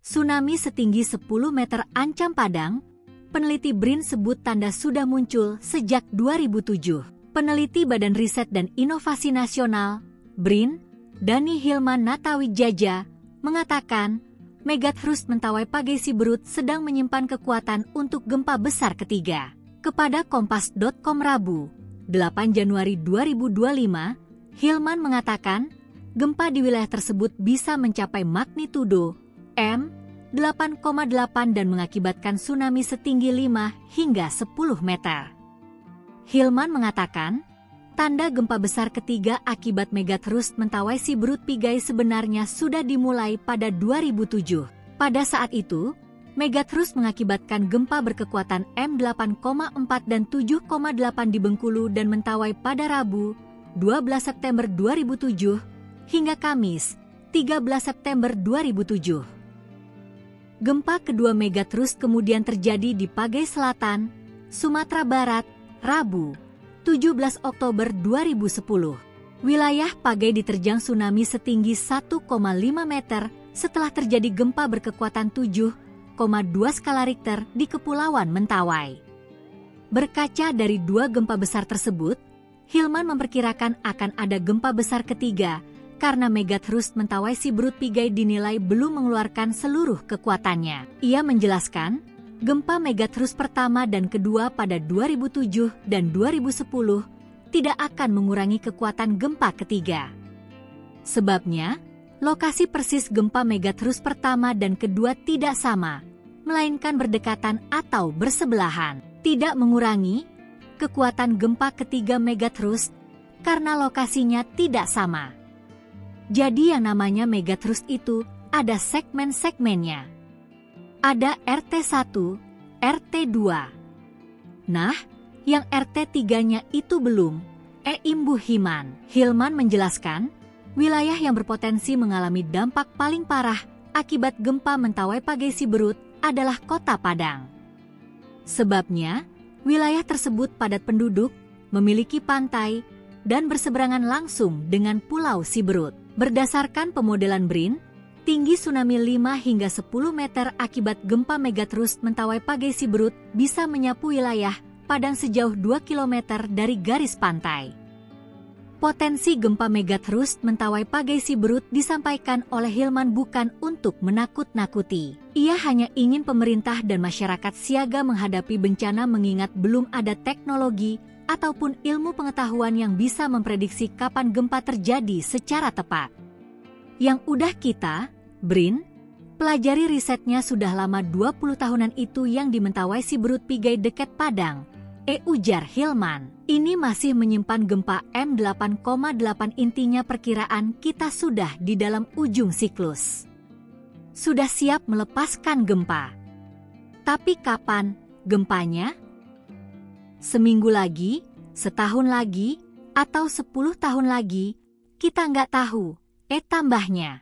Tsunami setinggi 10 meter ancam Padang. Peneliti BRIN sebut tanda sudah muncul sejak 2007. Peneliti Badan Riset dan Inovasi Nasional, BRIN, Dani Hilman Natawijaja, mengatakan megathrust Mentawai Pagai Siberut sedang menyimpan kekuatan untuk gempa besar ketiga. Kepada Kompas.com Rabu, 8 Januari 2025, Hilman mengatakan gempa di wilayah tersebut bisa mencapai magnitudo M8,8 dan mengakibatkan tsunami setinggi 5 hingga 10 meter. Hilman mengatakan, tanda gempa besar ketiga akibat megathrust Mentawai Siberut Pigai sebenarnya sudah dimulai pada 2007. Pada saat itu, megathrust mengakibatkan gempa berkekuatan M8,4 dan 7,8 di Bengkulu dan Mentawai pada Rabu, 12 September 2007, hingga Kamis, 13 September 2007. Gempa kedua megathrust kemudian terjadi di Pagai Selatan, Sumatera Barat, Rabu, 17 Oktober 2010. Wilayah Pagai diterjang tsunami setinggi 1,5 meter setelah terjadi gempa berkekuatan 7,2 skala Richter di Kepulauan Mentawai. Berkaca dari dua gempa besar tersebut, Hilman memperkirakan akan ada gempa besar ketiga karena megathrust Mentawai Siberut Pigai dinilai belum mengeluarkan seluruh kekuatannya. Ia menjelaskan, gempa megathrust pertama dan kedua pada 2007 dan 2010 tidak akan mengurangi kekuatan gempa ketiga. Sebabnya, lokasi persis gempa megathrust pertama dan kedua tidak sama, melainkan berdekatan atau bersebelahan. Tidak mengurangi kekuatan gempa ketiga megathrust karena lokasinya tidak sama. Jadi yang namanya megathrust itu ada segmen-segmennya. Ada RT1, RT2. Nah, yang RT3-nya itu belum. Imbu Hilman menjelaskan, wilayah yang berpotensi mengalami dampak paling parah akibat gempa Mentawai Pagai Siberut adalah Kota Padang. Sebabnya, wilayah tersebut padat penduduk, memiliki pantai, dan berseberangan langsung dengan Pulau Siberut. Berdasarkan pemodelan BRIN, tinggi tsunami 5 hingga 10 meter akibat gempa megathrust Mentawai Pagai Siberut bisa menyapu wilayah Padang sejauh 2 km dari garis pantai. Potensi gempa megathrust Mentawai Pagai Siberut disampaikan oleh Hilman bukan untuk menakut-nakuti. Ia hanya ingin pemerintah dan masyarakat siaga menghadapi bencana mengingat belum ada teknologi ataupun ilmu pengetahuan yang bisa memprediksi kapan gempa terjadi secara tepat. Yang udah kita, BRIN, pelajari risetnya sudah lama 20 tahunan itu yang di Mentawai Siberut Pigai dekat Padang, ujar Hilman. Ini masih menyimpan gempa M8,8 intinya perkiraan kita sudah di dalam ujung siklus. Sudah siap melepaskan gempa. Tapi kapan gempanya? Seminggu lagi, setahun lagi, atau 10 tahun lagi, kita nggak tahu, tambahnya.